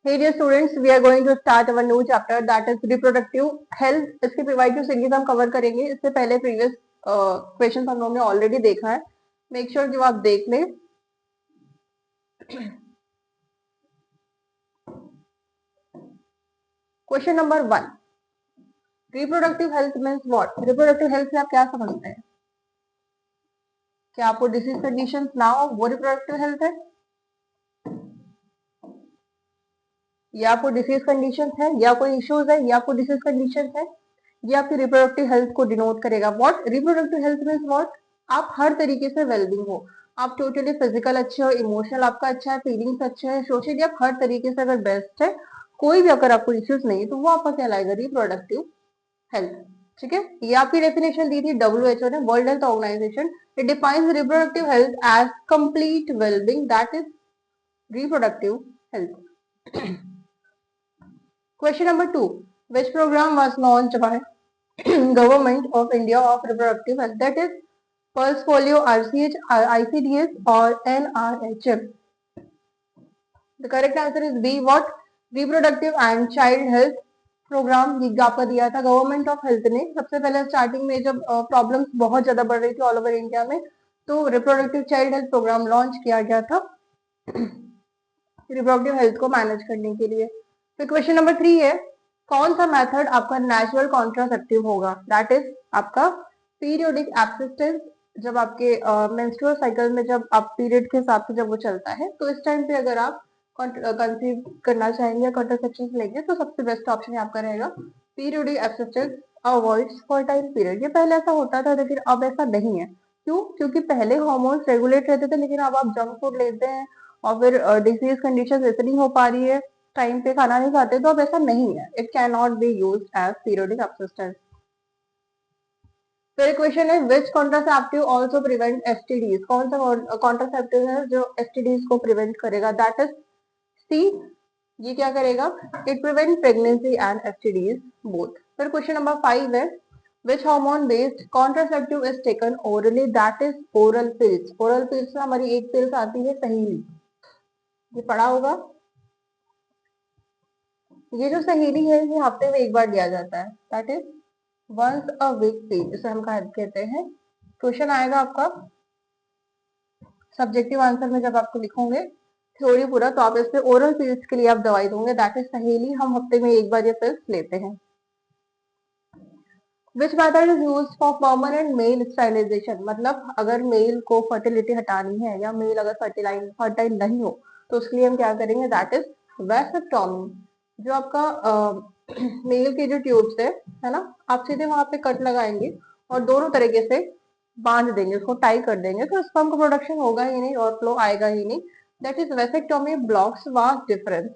Hey dear students, we are going to start our new chapter that is reproductive health. इसके preventive सिंगीज हम cover करेंगे. इससे पहले previous question हम लोगों ने ऑलरेडी देखा है. मेक श्योर कि आप देख लें. Question number 1, reproductive health means what? Reproductive health से आप क्या समझते हैं? क्या आपको डिसीज कंडीशन ना हो वो रिप्रोडक्टिव हेल्थ है, या आपको डिसीज कंडीशन है, या कोई इश्यूज है, या आपको डिसीज कंडीशन है, ये आपकी रिप्रोडक्टिव हेल्थ को डिनोट करेगा. What reproductive health means what? आप हर तरीके से वेलबींग हो, आप टोटली फिजिकल अच्छे हो, इमोशनल आपका अच्छा है, फीलिंग्स अच्छे हैं, सोशली आप हर तरीके से अगर बेस्ट है, कोई भी अगर आपको इश्यूज नहीं है तो वो आपका कहलाएगा रिप्रोडक्टिव हेल्थ. ठीक है, ये आपकी डेफिनेशन दी थी WHO ने, world health organisation. It defines reproductive health as complete wellbeing, that is reproductive health. Question number 2. Which program was launched by Government of India of Reproductive Health? That is Pulse Polio, RCH, ICDS or NRHM. The correct answer is B. What? Reproductive and Child Health programme ये आपका दिया था government of health ने. सबसे पहले starting में जब problems बहुत ज्यादा बढ़ रही थी ऑल ओवर इंडिया में, तो reproductive child health programme launch किया गया था रिप्रोडक्टिव हेल्थ को मैनेज करने के लिए. फिर क्वेश्चन नंबर 3 है, कौन सा मेथड आपका नेचुरल कॉन्ट्रासेप्टिव होगा? दैट इज आपका पीरियोडिक एब्सिस्टेंस. जब आपके मेंस्ट्रुअल साइकिल में जब आप पीरियड के हिसाब से जब वो चलता है, तो इस टाइम पे अगर आप कंसीव करना चाहेंगे, कॉन्ट्रासेप्शन लेंगे, तो सबसे बेस्ट ऑप्शन आपका रहेगा पीरियोडिक एब्सिस्टेंस अवॉइड्स फर्टाइल पीरियड. ये पहले ऐसा होता था लेकिन अब ऐसा नहीं है. क्यों? क्योंकि पहले हार्मोन्स रेगुलेट रहते थे, लेकिन अब आप जंक फूड लेते हैं और फिर डिसीज कंडीशन इतनी हो पा रही है, टाइम पे खाना नहीं खाते, तो अब ऐसा नहीं है. It can not be use as periodic abstinence. फिर क्वेश्चन है, which contraceptive also prevent STDs? कौन सा कॉन्ट्रासेप्टिव है जो एसटीडीज को प्रिवेंट करेगा? That is C. ये क्या करेगा? It prevent pregnancy and STDs both. फिर क्वेश्चन नंबर 5 है, which hormone based contraceptive is taken orally? That is oral pills. Oral pills में हमारी एक पिल्स आती है सहेली, ये पढ़ा होगा. ये जो सहेली है ये हफ्ते में एक बार दिया जाता है, that is once a week pill, इसे हम कहते हैं. क्वेश्चन आएगा आपका सब्जेक्टिव आंसर में, जब आपको लिखोगे थ्योरी पूरा, तो आप इससे ओरल पिल्स के लिए आप दवाई दोगे, दैट इज सहेली. हम हफ्ते में एक बार ये पिल्स लेते हैं. Which method is use for permanent male sterilisation? मतलब अगर मेल को फर्टिलिटी हटानी है या मेल अगर फर्टाइल नहीं हो, तो उसके लिए हम क्या करेंगे? That is vasectomy. जो आपका मेल के जो ट्यूब्स है ना, आप सीधे वहां पे कट लगाएंगे और दोनों तरीके से बांध देंगे, उसको टाई कर देंगे, तो स्पर्म का प्रोडक्शन होगा ही नहीं और फ्लो आएगा ही नहीं. That is vasectomy blocks vast difference.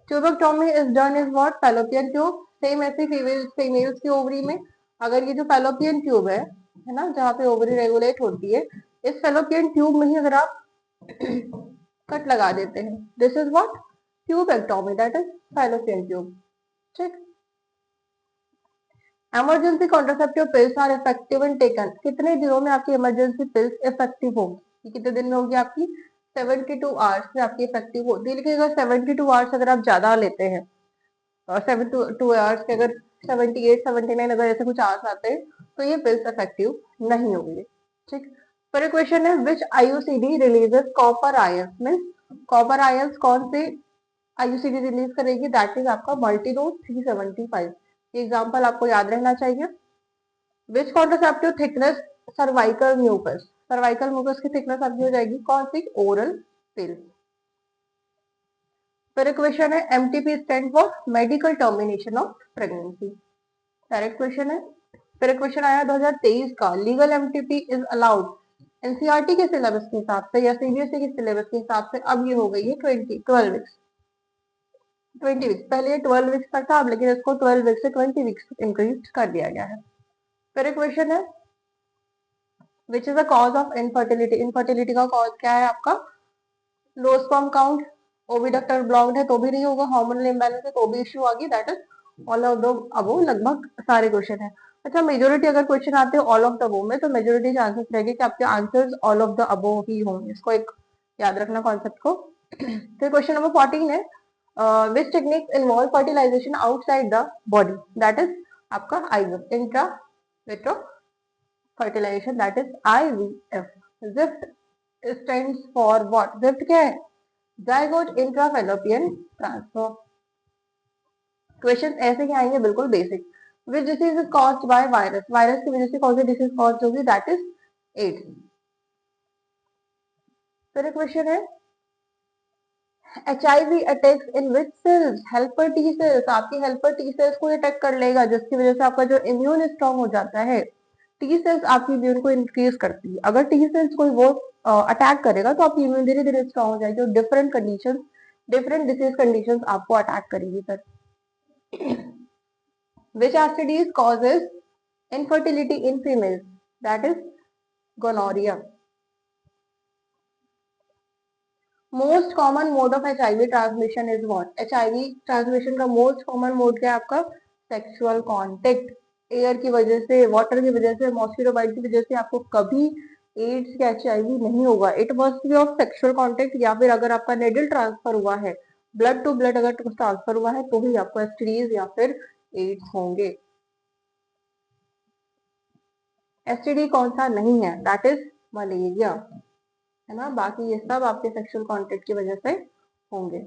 Tubectomy is done is what? Fallopian tube. Same ऐसे फीमेल्स की ओवरी में अगर ये जो फैलोपियन ट्यूब है ना, जहाँ पे ओवरी रेगुलेट होती है, इस फैलोपियन ट्यूब में ही अगर आप कट लगा देते हैं, this is what? Tubectomy, that is fallopian tube. ठीक. Emergency contraceptive pills are effective in taken. कितने दिनों में आपकी इमरजेंसी पिल्स इफेक्टिव होगी? कितने दिन में होगी आपकी? 72 आवर्स में आपकी इफेक्टिव होती है. लेकिन अगर 72 आवर्स अगर आप ज्यादा लेते हैं, 72 आवर्स के अगर 78 79 अगर ऐसे कुछ आवर्स आते हैं, तो ये पिल्स इफेक्टिव नहीं होगी. ठीक. पर क्वेश्चन है, which IUCD releases copper ions? Means copper ions कौन से आईयूसीडी रिलीज करेगी? दैट इज आपका मल्टीनोड 375. एग्जाम्पल आपको याद रहना चाहिए. Which contraceptive thickness cervical mucus? Cervical mucus की थिकनेस आपकी हो जाएगी कौन सी? Oral pills. फिर क्वेश्चन है, MTP stand for medical termination of pregnancy. Direct question है. फिर क्वेश्चन आया 2023 का, legal MTP is allowed NCERT के सिलेबस के हिसाब से या सीबीएसई के सिलेबस के हिसाब से? अब ये हो गई है 12 वीक्स. 20 वीक्स पहले ये 12 वीक्स तक था, अब लेकिन इसको 12 वीक्स से 20 वीक्स इंक्रीज कर दिया गया है. फिर क्वेश्चन है, which is the cause of infertility? Infertility का कॉज क्या है आपका? लो स्पर्म काउंट, ओविडक्टर ब्लॉक्ड है तो भी नहीं होगा, हार्मोनल इम्बैलेंस है तो भी इश्यू आ गई, that is all of the अबो. लगभग सारे क्वेश्चन है. अच्छा, मेजोरिटी अगर क्वेश्चन आते हैं ऑल ऑफ द अबो में, तो मेजोरिटी चांसेस रहेंगे कि आपके answers all of the above ही होंगे. इसको एक याद रखना कॉन्सेप्ट को. फिर क्वेश्चन नंबर 14 है which technique involve fertilisation outside the body, that is आपका IVF, intra vitro fertilisation, that is IVF. GIFT stands for what, GIFT क्या है, जाइगोट इंट्राफेलोपियन ट्रांसफर। क्वेश्चन ऐसे ही आएंगे बिल्कुल basic. Which disease is caused by virus, virus की वजह से कौन सी डिसीज कॉज होगी, दैट इज एड्स। फिर क्वेश्चन है HIV अटैक्स इन विच सेल्स, हेल्पर टी सेल्स, आपकी हेल्पर टी सेल्स को अटैक कर लेगा जिसकी वजह से आपका जो इम्यून स्ट्रॉन्ग हो जाता है। टी सेल्स आपकी इम्यून को इंक्रीज करती है, अगर टी सेल्स कोई वो अटैक करेगा तो आपकी इम्यून धीरे धीरे स्ट्रॉन्ग हो जाएगी और different condition, different disease condition आपको अटैक करेगी sir. Which STDs causes infertility in females? That is gonorrhea. Most common mode of HIV transmission is what? HIV transmission का most common mode क्या है आपका? Sexual contact. एयर की वजह से, water की वजह से, मॉस्किटो बाइट की वजह से आपको कभी एड्स या HIV नहीं होगा। It must be of sexual contact, या फिर अगर आपका नेडल ट्रांसफर हुआ है, ब्लड टू ब्लड अगर ट्रांसफर हुआ है तो ही आपको STDs या फिर एड्स होंगे। एसटीडी कौन सा नहीं है, दैट इज मलेरिया, है ना। बाकी ये सब आपके सेक्सुअल कांटेक्ट की वजह से होंगे।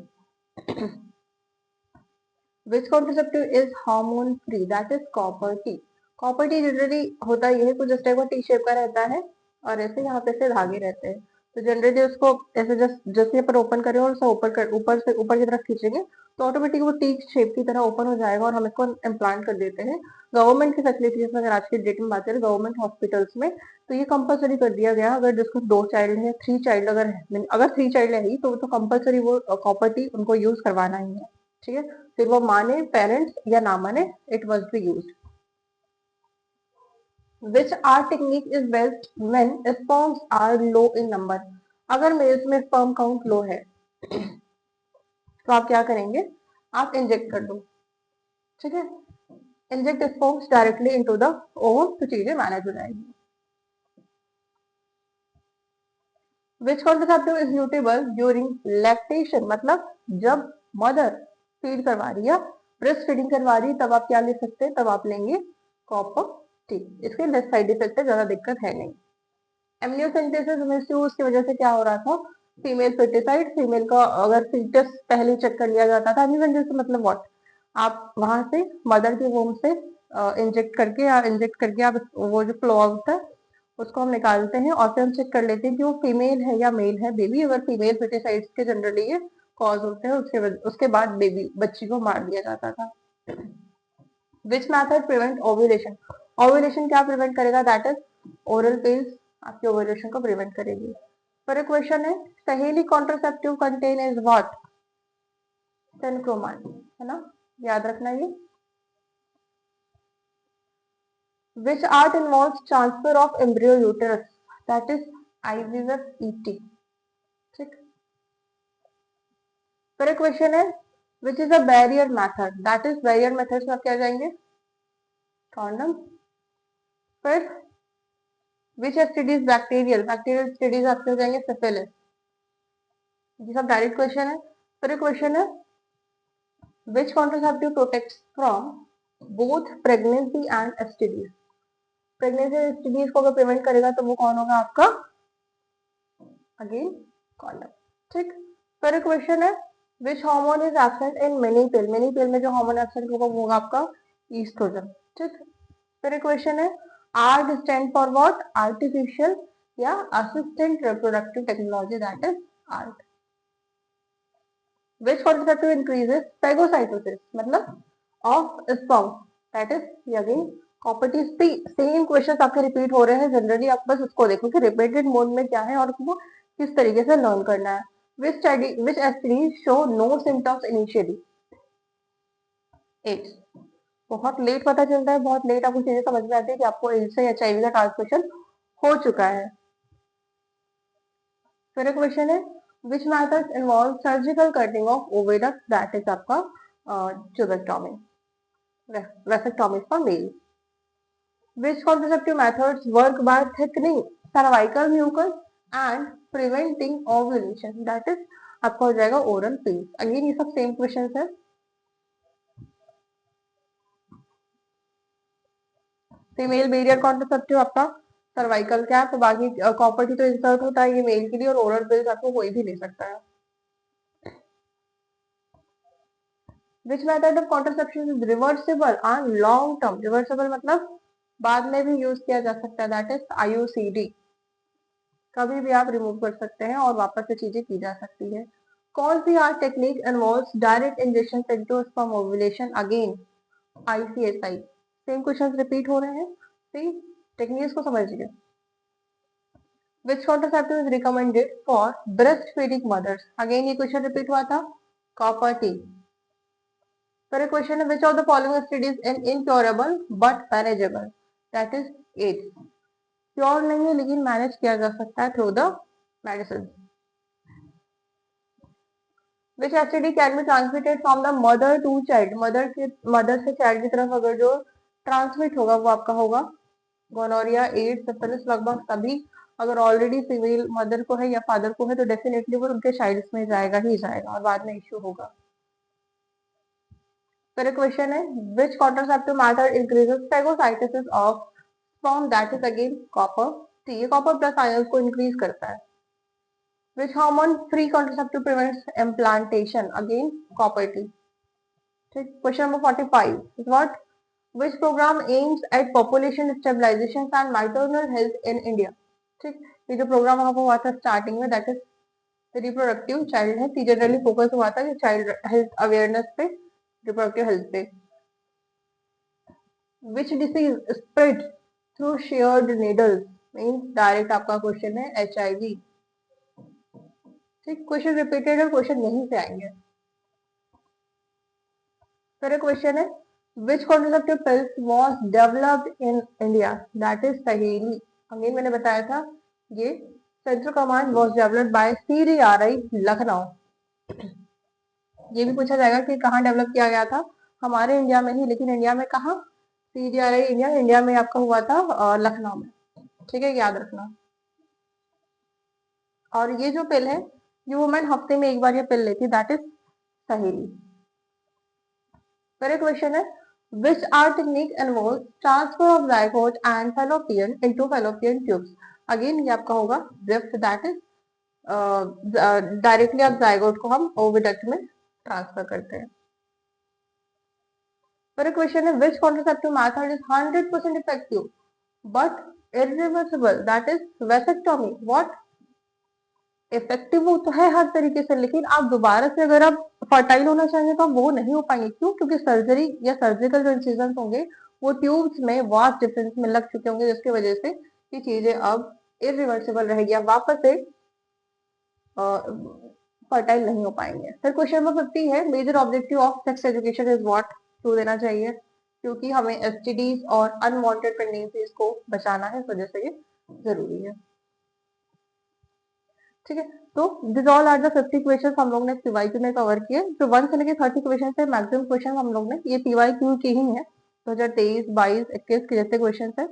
Which contraceptive is hormone free, that is copper T. Copper T generally होता ये है कुछ इस टाइप का टी शेप का रहता है और ऐसे यहाँ पे से धागे रहते हैं, तो जनरली उसको ऐसे जस्ट जैसे पर ओपन करें और उसको ऊपर से ऊपर की तरफ खींचेंगे तो ऑटोमेटिक वो टी शेप की तरह ओपन हो जाएगा और हम इसको इम्प्लांट कर देते हैं। गवर्नमेंट की फैसिलिटीज में अगर आज की डेट में बात करें गवर्नमेंट हॉस्पिटल्स में, तो ये कंपलसरी कर दिया गया, अगर जिसको 2 चाइल्ड है, 3 चाइल्ड अगर है, अगर 3 चाइल्ड है ही तो कंपलसरी वो कॉपर टी उनको यूज करवाना ही है, ठीक है। फिर वो माने पेरेंट्स या ना माने, it must be used. Which R technique is best when sperms are low in number? अगर मेल्स में स्पर्म काउंट लो है तो आप क्या करेंगे, आप इंजेक्ट कर दो, ठीक है। Inject sperms directly into the ovum तो चीजें मैनेज हो जाएगी। Which contraceptive is suitable during lactation, मतलब जब मदर फीड करवा रही है, ब्रेस्ट फीडिंग करवा रही है, तब आप क्या ले सकते हैं, तब आप लेंगे कॉपर टी। इसके लेस साइड इफेक्ट है, ज्यादा दिक्कत है नहीं। एमनियोसेंटेसिस मिसयूज की वजह से क्या हो रहा था, फीमेल फर्टिसाइड, फीमेल का अगर फीटस पहले चेक कर लिया जाता था। एमनियोसेंटेसिस मतलब व्हाट, आप वहां से मदर के वोम से इंजेक्ट करके या इंजेक्ट करके आप वो जो फ्लो आउट है उसको हम निकालते हैं और फिर हम चेक कर लेते हैं कि वो फीमेल है या मेल है बेबी। अगर फीमेल फर्टिसाइड्स के जनरली ये कॉज होते हैं, उसके बाद बेबी बच्ची को मार दिया जाता था। Which method prevent ovulation, ovulation क्या प्रिवेंट करेगा, दैट इज ओरल पिल्स आपके ओव्यूलेशन को प्रिवेंट करेगी। फिर क्वेश्चन है सहेली कॉन्ट्रासेप्टिव कंटेन इज व्हाट, सेनक्रोमान, है ना, याद रखना ये। विच art involves transfer of embryo uterus, that is IVF ET, ठीक। फिर क्वेश्चन है which is a barrier method, that is barrier method में आप क्या जाएंगे, कॉन्डम। फिर विच एसटीडीज बैक्टीरियल, बैक्टीरियल एसटीडीज आपके हो जाएंगे सिफिलिस। ये सब डायरेक्ट क्वेश्चन है। फिर क्वेश्चन है which contraceptive protects from both pregnancy and STDs, pregnancy और एसटीडीज को अगर प्रिवेंट करेगा तो वो कौन होगा आपका, अगेन कॉन्डम, ठीक। फिर क्वेश्चन है which hormone is absent in mini pill, mini pill में जो हार्मोन एब्सेंट होगा वो होगा आपका ईस्ट्रोजन, ठीक। फिर क्वेश्चन है ART stand for what, artificial या assistant reproductive technology, that is ART. Which contraceptive increases phagocytosis मतलब of sperm, that is again copper T. Same question आपके रिपीट हो रहे हैं जनरली, आप बस उसको देखो कि रिपीटेड मोड में क्या है और उसको किस तरीके से लर्न करना है। Which STD show no symptoms initially, AIDS. बहुत लेट पता चलता है, बहुत लेट आपको चीजें समझ में आती है कि आपको एड्स से एचआईवी का ट्रांसमिशन हो चुका है। फिर क्वेश्चन है which method involve surgical cutting of oviduct, that is आपका tubectomy, vasectomy for male. Which contraceptive methods work by thickening cervical mucus and preventing ovulation, that is आपका हो जाएगा ओरल पीस। अगेन ये सब सेम क्वेश्चन है। Female barrier contraceptive आपका cervical cap, बाकी copper T तो इंसर्ट होता है ये मेल के लिए, और ओरल पिल्स आपको कोई भी ले सकता है। Which method of contraception is reversible and long term? Reversible मतलब बाद में भी यूज किया जा सकता है, दैट इज IUCD। कभी भी आप रिमूव कर सकते हैं और वापस से चीजें की जा सकती है। कौन सी R technique involves direct injection into sperm ovulation? Again ICSI। Same questions repeat हो रहे हैं, सी टेक्निक्स को समझिए। Which contraceptive is recommended for breastfeeding mothers? Again ये क्वेश्चन रिपीट हुआ था, कॉपर टी। फिर एक क्वेश्चन है, which of the following studies is incurable but manageable? That is AIDS। Cure नहीं है लेकिन मैनेज किया जा सकता है through the medicine. Which STD can be transmitted from the mother to child? Mother से चाइल्ड की तरफ अगर जो ट्रांसमिट होगा वो आपका होगा गोनोरिया, एड्स, सिफिलिस, लगभग सभी। अगर ऑलरेडी फीमेल मदर को है या फादर को है तो डेफिनेटली वो उनके चाइल्ड में जाएगा ही जाएगा और बाद में इश्यू होगा। फिर क्वेश्चन है, which contraceptive method increases phagocytosis of sperm? That is again copper T. ये कॉपर प्लस आयंस को इंक्रीज करता है। Which hormone free contraceptive prevents implantation? Again copper T. ठीक, question number 45 is what? Which program aims at population stabilization and maternal health in India? ठीक, ये जो programme आपको हुआ था स्टार्टिंग में, that is reproductive child health. Generally focus हुआ था चाइल्ड हेल्थ अवेयरनेस पे, रिप्रोडक्टिव हेल्थ पे। Which disease spread through shared needles? Means direct आपका क्वेश्चन है HIV। ठीक, क्वेश्चन रिपीटेड और क्वेश्चन यहीं से आएंगे। फिर क्वेश्चन है, which contraceptive pills was developed in India? That is सहेली। अगेन मैंने बताया था ये central command was developed by CDRI Lucknow. ये भी पूछा जाएगा कि कहाँ डेवलप किया गया था, हमारे इंडिया में ही, लेकिन इंडिया में कहाँ? CDRI इंडिया में आपका हुआ था लखनऊ में। ठीक है, याद रखना। और ये जो पिल है ये वुमेन हफ्ते में एक बार ये पिल लेती, दैट इज सहेली। फिर क्वेश्चन है, which R technique involves transfer of zygote and fallopian into fallopian tubes? Again ये आपका होगा ड्रिफ्ट, दैट इज डायरेक्टली आप जाइगोट को हम ओविडक्ट में ट्रांसफर करते हैं। फिर क्वेश्चन है, which contraceptive method is 100% effective but irreversible? That is vasectomy। What? Effective वो तो है हर तरीके से, लेकिन आप दोबारा से अगर आप फर्टाइल होना चाहेंगे तो आप वो नहीं हो पाएंगे। क्यों? क्योंकि सर्जरी या सर्जिकल जो इंसिजन होंगे वो ट्यूब्स में वास्ट डिफरेंस में लग चुके होंगे, जिसकी वजह से ये चीजें अब इरिवर्सिबल रहेगी, आप वापस से फर्टाइल नहीं हो पाएंगे। फिर क्वेश्चन नंबर 50 है, major objective of sex education is what? क्यों देना चाहिए? क्योंकि हमें STDs और अनवांटेड प्रेगनेंसीज को बचाना है, इस वजह से ये जरूरी है। ठीक है, तो this all are the 50 question हम लोग ने PYQ में कवर किए। जो 1 से लेके 30 क्वेश्चन है, मैक्सिमम क्वेश्चन हम लोग ने ये PYQ के ही है, 2023, 22, 21 के जैसे क्वेश्चन है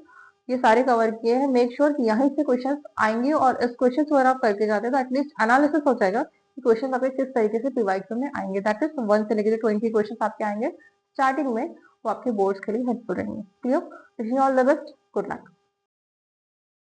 ये सारे कवर किए हैं। मेक श्योर कि यहाँ से क्वेश्चन आएंगे और इस क्वेश्चन को अगर आप करके जाते हैं तो एटलीस्ट एनालिसिस हो जाएगा कि क्वेश्चन आपके किस तरीके से PYQ में आएंगे। दैट इज 1 से लेकर 20 क्वेश्चन आपके आएंगे स्टार्टिंग में, वो आपके बोर्ड्स के लिए हेल्पफुल रहेंगे। Clear? Wishing all the best, good luck.